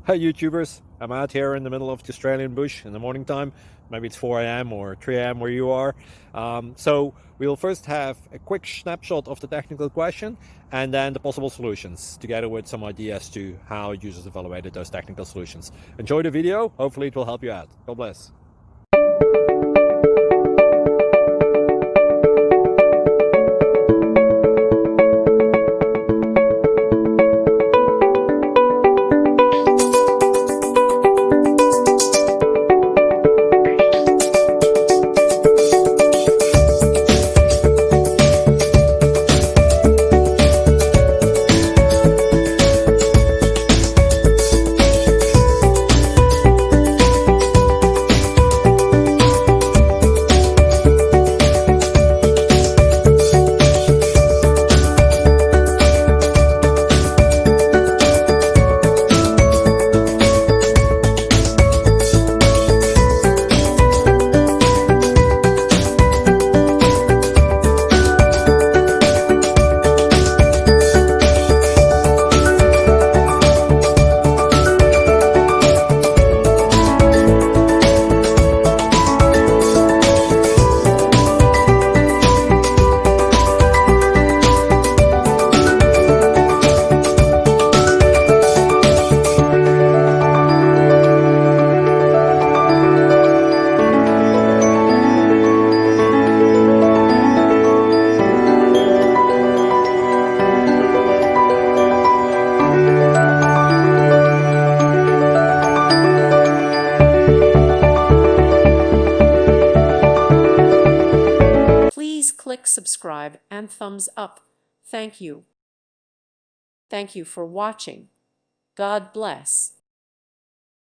Hi YouTubers, I'm out here in the middle of the Australian bush in the morning time. Maybe it's 4 a.m. or 3 a.m. where you are. So we'll first have a quick snapshot of the technical question and then the possible solutions, together with some ideas to how users evaluated those technical solutions. Enjoy the video, hopefully it will help you out. God bless. Please click subscribe and thumbs up. Thank you. Thank you for watching. God bless.